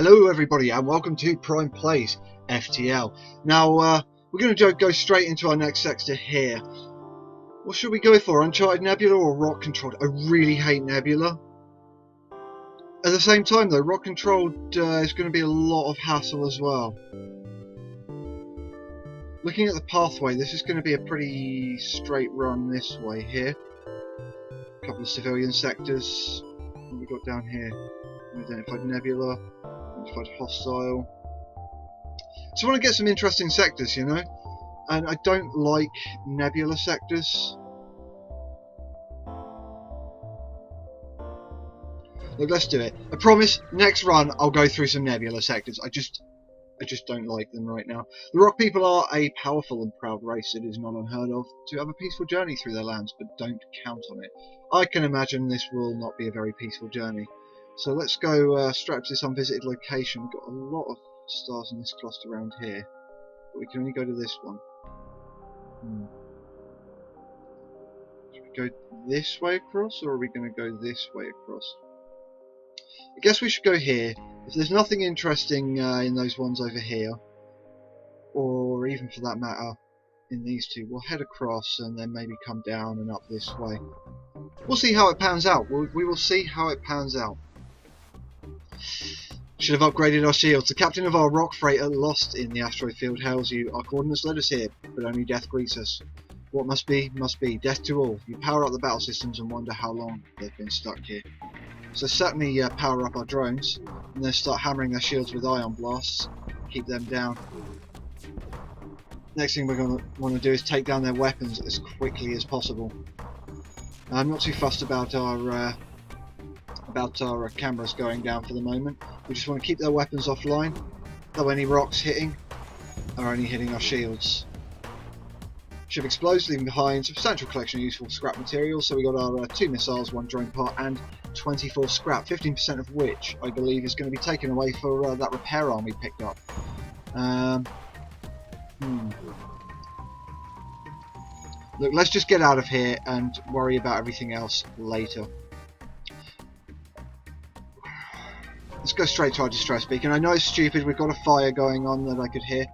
Hello everybody and welcome to PrimePlays FTL. Now we're going to go straight into our next sector here. What should we go for? Uncharted Nebula or Rock Controlled? I really hate Nebula. At the same time though, Rock Controlled is going to be a lot of hassle as well. Looking at the pathway, this is going to be a pretty straight run this way here. A couple of civilian sectors. What have we got down here? Identified Nebula. Hostile. So I want to get some interesting sectors, you know, and I don't like nebula sectors. Look, let's do it. I promise, next run I'll go through some nebula sectors. I just don't like them right now. The Rock people are a powerful and proud race. It is not unheard of to have a peaceful journey through their lands, but don't count on it. I can imagine this will not be a very peaceful journey. So let's go straight up to this unvisited location. We've got a lot of stars in this cluster around here, but we can only go to this one. Should we go this way across, or are we going to go this way across? I guess we should go here. If there's nothing interesting in those ones over here, or even for that matter in these two, we'll head across and then maybe come down and up this way. We'll see how it pans out. We will see how it pans out. Should have upgraded our shields. The captain of our rock freighter lost in the asteroid field hails you. Our coordinates led us here, but only death greets us. What must be, must be. Death to all. You power up the battle systems and wonder how long they've been stuck here. So certainly power up our drones, and then start hammering their shields with ion blasts. Keep them down. Next thing we're going to want to do is take down their weapons as quickly as possible. I'm not too fussed about our cameras going down for the moment. We just want to keep their weapons offline, though any rocks hitting are only hitting our shields. Ship explodes, leaving behind a substantial collection of useful scrap materials. So we got our 2 missiles, 1 drone part, and 24 scrap, 15% of which I believe is going to be taken away for that repair arm we picked up. Look, let's just get out of here and worry about everything else later. Let's go straight to our distress beacon. I know it's stupid, we've got a fire going on that I could hear.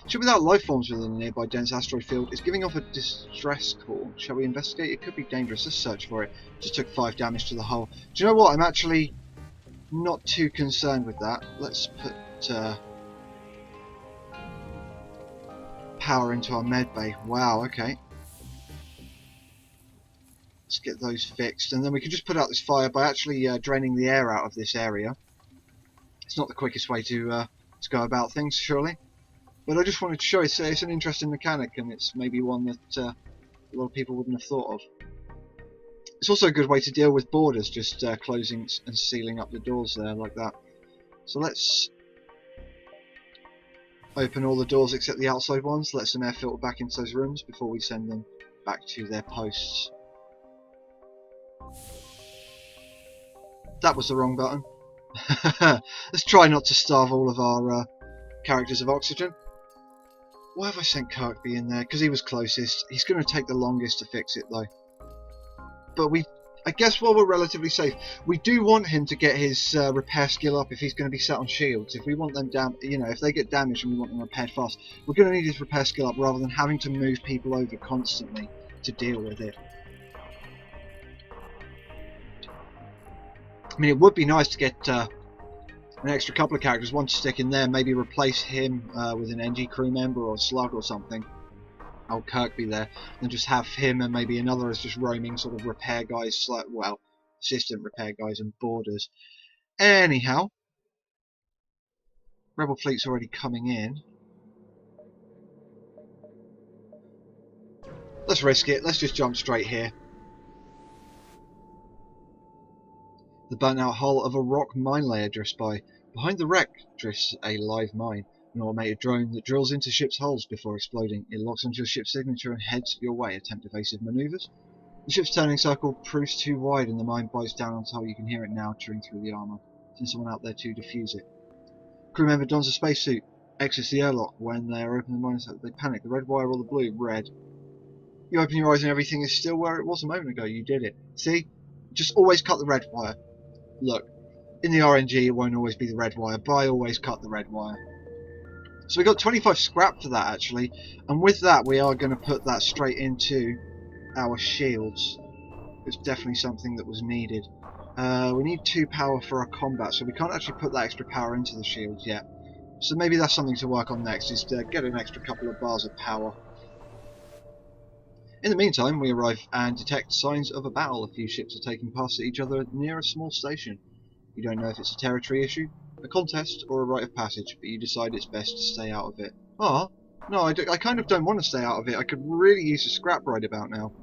Ship without life forms within a nearby dense asteroid field is giving off a distress call. Shall we investigate? It could be dangerous. Let's search for it. Just took 5 damage to the hull. Do you know what? I'm actually not too concerned with that. Let's put power into our med bay. Wow, okay. Let's get those fixed, and then we can just put out this fire by actually draining the air out of this area. It's not the quickest way to go about things, surely, but I just wanted to show it's an interesting mechanic, and it's maybe one that a lot of people wouldn't have thought of. It's also a good way to deal with borders, just closing and sealing up the doors there like that. So let's open all the doors except the outside ones, let some air filter back into those rooms before we send them back to their posts. That was the wrong button. Let's try not to starve all of our characters of oxygen. Why have I sent Kirkby in there? Because he was closest. He's going to take the longest to fix it though. But I guess while we're relatively safe, we do want him to get his repair skill up if he's going to be set on shields. If we want them down, you know, if they get damaged and we want them repaired fast, we're going to need his repair skill up rather than having to move people over constantly to deal with it. I mean, it would be nice to get an extra couple of characters, one to stick in there, maybe replace him with an NG crew member or a slug or something. Old Kirkby there, and just have him and maybe another as just roaming sort of repair guys, well, assistant repair guys and boarders. Anyhow, Rebel fleet's already coming in. Let's risk it. Let's just jump straight here. The burnt-out hull of a rock mine layer drifts by. Behind the wreck drifts a live mine, an automated drone that drills into ships' hulls before exploding. It locks onto your ship's signature and heads your way. Attempt evasive maneuvers. The ship's turning circle proves too wide and the mine bites down on top. You can hear it now chewing through the armour. Send someone out there to defuse it. Crew member dons a spacesuit. Exits the airlock. When they are opening the mine, they panic. The red wire or the blue? Red. You open your eyes and everything is still where it was a moment ago. You did it. See? Just always cut the red wire. Look, In the RNG, it won't always be the red wire, but I always cut the red wire. So we got 25 scrap for that actually, and with that we are going to put that straight into our shields. It's definitely something that was needed. We need 2 power for our combat, so we can't actually put that extra power into the shields yet. So maybe that's something to work on next, is to get an extra couple of bars of power. In the meantime, we arrive and detect signs of a battle. A few ships are taking past each other near a small station. You don't know if it's a territory issue, a contest, or a rite of passage, but you decide it's best to stay out of it. Ah, no, I kind of don't want to stay out of it. I could really use a scrap right about now.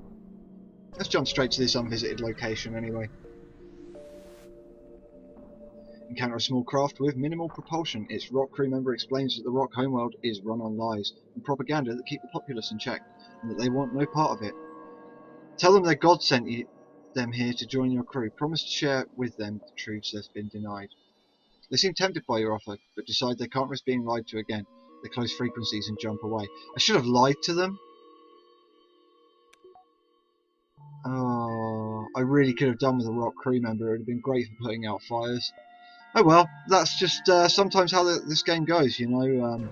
Let's jump straight to this unvisited location anyway. Encounter a small craft with minimal propulsion. Its rock crew member explains that the rock homeworld is run on lies and propaganda that keep the populace in check, and that they want no part of it. Tell them their god sent them here to join your crew. Promise to share with them the truths they've been denied. They seem tempted by your offer, but decide they can't risk being lied to again. They close frequencies and jump away. I should have lied to them. Oh, I really could have done with a rock crew member. It would have been great for putting out fires. Oh well, that's just sometimes how this game goes, you know.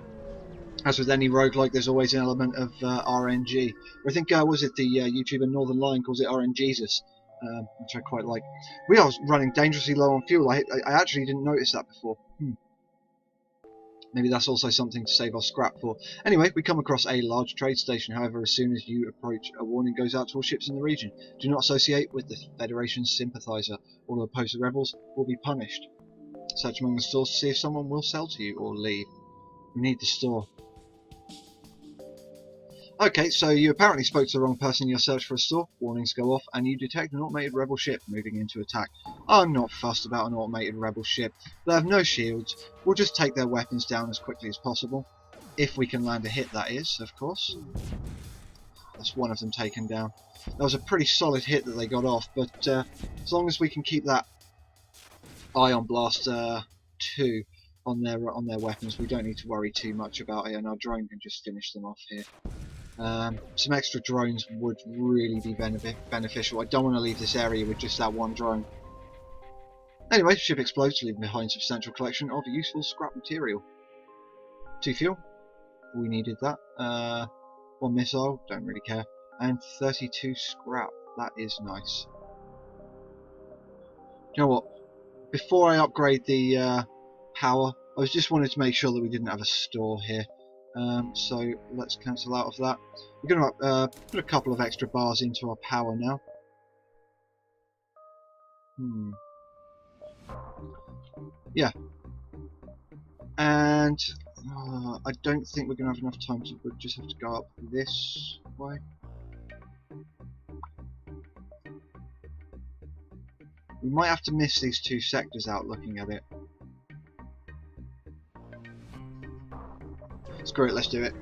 As with any roguelike, there's always an element of RNG. I think, was it the YouTuber Northern Lion calls it RNGesus, which I quite like. We are running dangerously low on fuel. I actually didn't notice that before. Maybe that's also something to save our scrap for. Anyway, we come across a large trade station. However, as soon as you approach, a warning goes out to all ships in the region. Do not associate with the Federation's sympathizer. All opposed rebels will be punished. Search among the stores to see if someone will sell to you or leave. We need the store. Okay, so you apparently spoke to the wrong person in your search for a store. Warnings go off, and you detect an automated rebel ship moving into attack. I'm not fussed about an automated rebel ship. They have no shields. We'll just take their weapons down as quickly as possible. If we can land a hit, that is, of course. That's one of them taken down. That was a pretty solid hit that they got off, but as long as we can keep that Ion Blast 2 on their weapons, we don't need to worry too much about it, and our drone can just finish them off here. Some extra drones would really be beneficial. I don't want to leave this area with just that one drone. Anyway, ship explodes, leaving behind a substantial collection of useful scrap material. 2 fuel, we needed that. 1 missile, don't really care. And 32 scrap, that is nice. You know what? Before I upgrade the power, I just wanted to make sure that we didn't have a store here. So let's cancel out of that. We're going to put a couple of extra bars into our power now. Yeah. And I don't think we're going to have enough time, so we'll just have to go up this way. We might have to miss these 2 sectors out looking at it. Screw it, let's do it.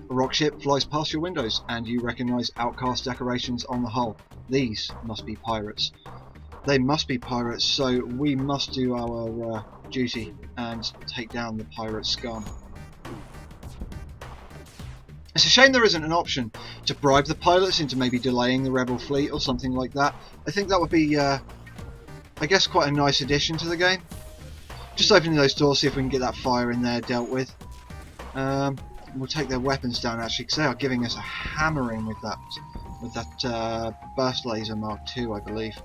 A rock ship flies past your windows, and you recognise outcast decorations on the hull. These must be pirates. They must be pirates, so we must do our duty and take down the pirate scum. It's a shame there isn't an option to bribe the pilots into maybe delaying the rebel fleet or something like that. I think that would be, I guess, quite a nice addition to the game. Just opening those doors, see if we can get that fire in there dealt with. We'll take their weapons down actually, because they are giving us a hammering with that burst laser Mark II, I believe.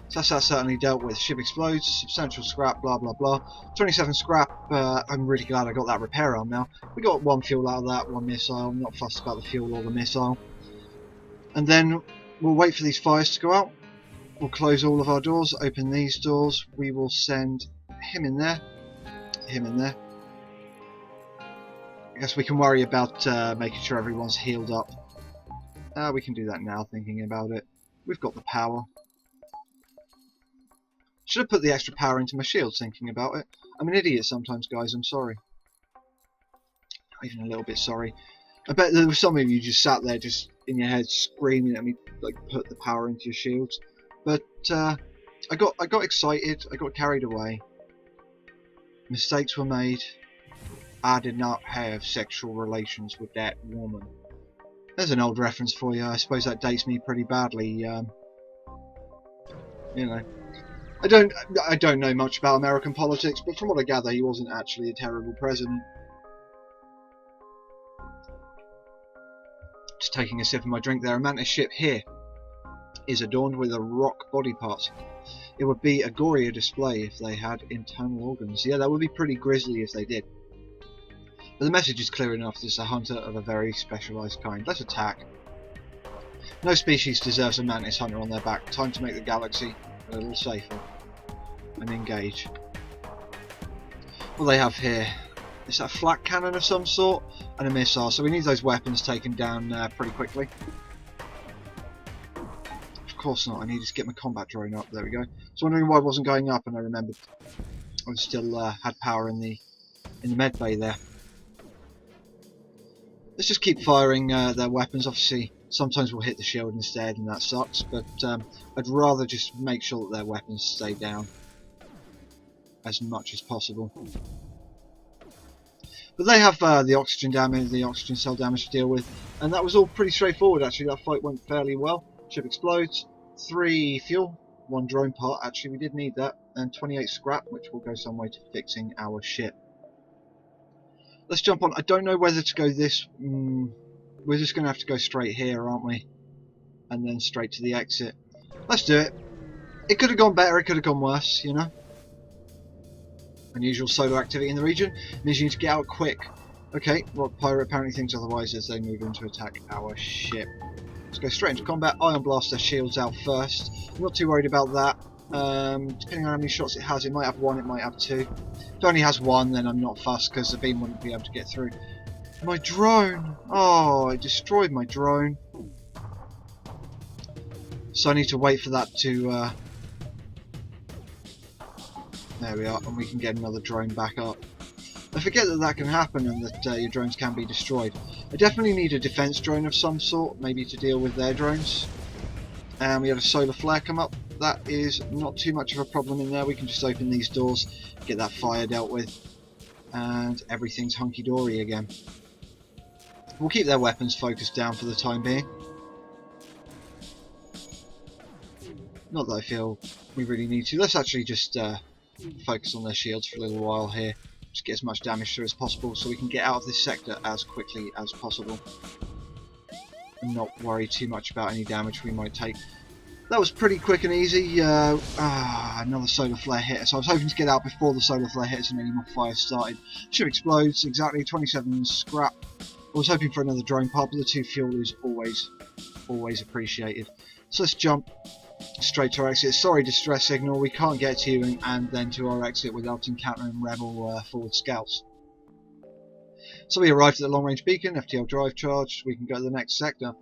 So that's that certainly dealt with. Ship explodes, substantial scrap, blah blah blah. 27 scrap. I'm really glad I got that repair arm now. We got 1 fuel out of that, 1 missile. I'm not fussed about the fuel or the missile. And then we'll wait for these fires to go out. We'll close all of our doors, open these doors. We will send him in there, him in there. I guess we can worry about making sure everyone's healed up. We can do that now, thinking about it. We've got the power. Should have put the extra power into my shields, thinking about it. I'm an idiot sometimes, guys, I'm sorry. Not even a little bit sorry. I bet there were some of you just sat there, just in your head, screaming at me, like, put the power into your shields. But I got excited, I got carried away. Mistakes were made. I did not have sexual relations with that woman. There's an old reference for you. I suppose that dates me pretty badly. You know, I don't know much about American politics, but from what I gather, he wasn't actually a terrible president. Just taking a sip of my drink there. A mantis ship here is adorned with a rock body parts. It would be a gorier display if they had internal organs. Yeah, that would be pretty grisly if they did. But the message is clear enough. This is a hunter of a very specialised kind. Let's attack. No species deserves a mantis hunter on their back. Time to make the galaxy a little safer. And engage. What they have here is a flak cannon of some sort and a missile. So we need those weapons taken down pretty quickly. Of course not. I needed to get my combat drone up. There we go. So wondering why it wasn't going up, and I remembered I still had power in the med bay there. Let's just keep firing their weapons. Obviously, sometimes we'll hit the shield instead, and that sucks. But I'd rather just make sure that their weapons stay down as much as possible. But they have the oxygen damage, the oxygen cell damage to deal with, and that was all pretty straightforward. Actually, that fight went fairly well. Ship explodes. 3 fuel, 1 drone part. Actually, we did need that, and 28 scrap, which will go some way to fixing our ship. Let's jump on. I don't know whether to go this. We're just going to have to go straight here, aren't we? And then straight to the exit. Let's do it. It could have gone better. It could have gone worse. You know. Unusual solar activity in the region means you need to get out quick. Okay. Rock pirate apparently thinks otherwise as they move in to attack our ship. Let's go straight into combat. Ion blast their shields out first. I'm not too worried about that. Depending on how many shots it has, it might have 1, it might have 2. If it only has 1, then I'm not fussed because the beam wouldn't be able to get through. My drone! Oh, it destroyed my drone. So I need to wait for that to... There we are, and we can get another drone back up. I forget that that can happen and that your drones can be destroyed. I definitely need a defense drone of some sort, maybe to deal with their drones. And we have a solar flare come up. That is not too much of a problem in there. We can just open these doors, get that fire dealt with, and everything's hunky-dory again. We'll keep their weapons focused down for the time being. Not that I feel we really need to. Let's actually just focus on their shields for a little while here. Just get as much damage through as possible so we can get out of this sector as quickly as possible. And not worry too much about any damage we might take. That was pretty quick and easy. Another solar flare hit. So I was hoping to get out before the solar flare hits and any more fire started. Ship explodes, exactly 27 scrap. I was hoping for another drone part, but the 2 fuel is always appreciated. So let's jump straight to our exit. Sorry, distress signal, we can't get to you and then to our exit without encountering rebel forward scouts. So we arrived at the long range beacon, FTL drive charged, we can go to the next sector.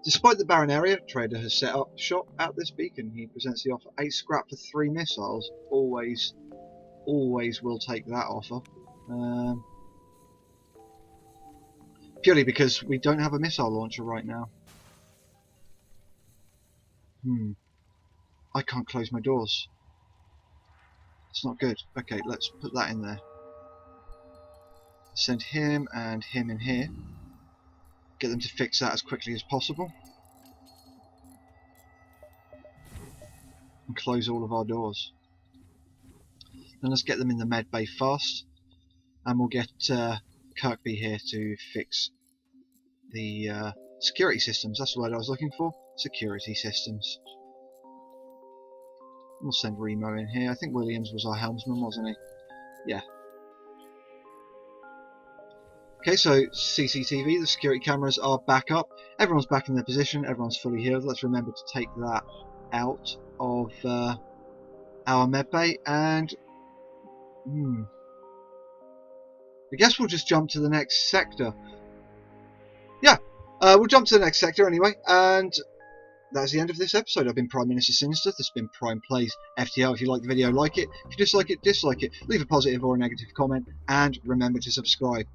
Despite the barren area, Trader has set up shop at this beacon. He presents the offer 8 scrap for 3 missiles. Always will take that offer. Purely because we don't have a missile launcher right now. I can't close my doors. It's not good. Okay, let's put that in there. Send him and him in here. Get them to fix that as quickly as possible. And close all of our doors. Then let's get them in the med bay fast. And we'll get Kirkby here to fix the security systems. That's the word I was looking for. Security systems. We'll send Remo in here. I think Williams was our helmsman, wasn't he? Yeah. Okay, so CCTV, the security cameras are back up. Everyone's back in their position. Everyone's fully healed. Let's remember to take that out of our medbay. And I guess we'll just jump to the next sector. Yeah, we'll jump to the next sector anyway. And that's the end of this episode. I've been Prime Minister Sinister. This has been PrimePlays FTL. If you like the video, like it. If you dislike it, dislike it. Leave a positive or a negative comment. And remember to subscribe.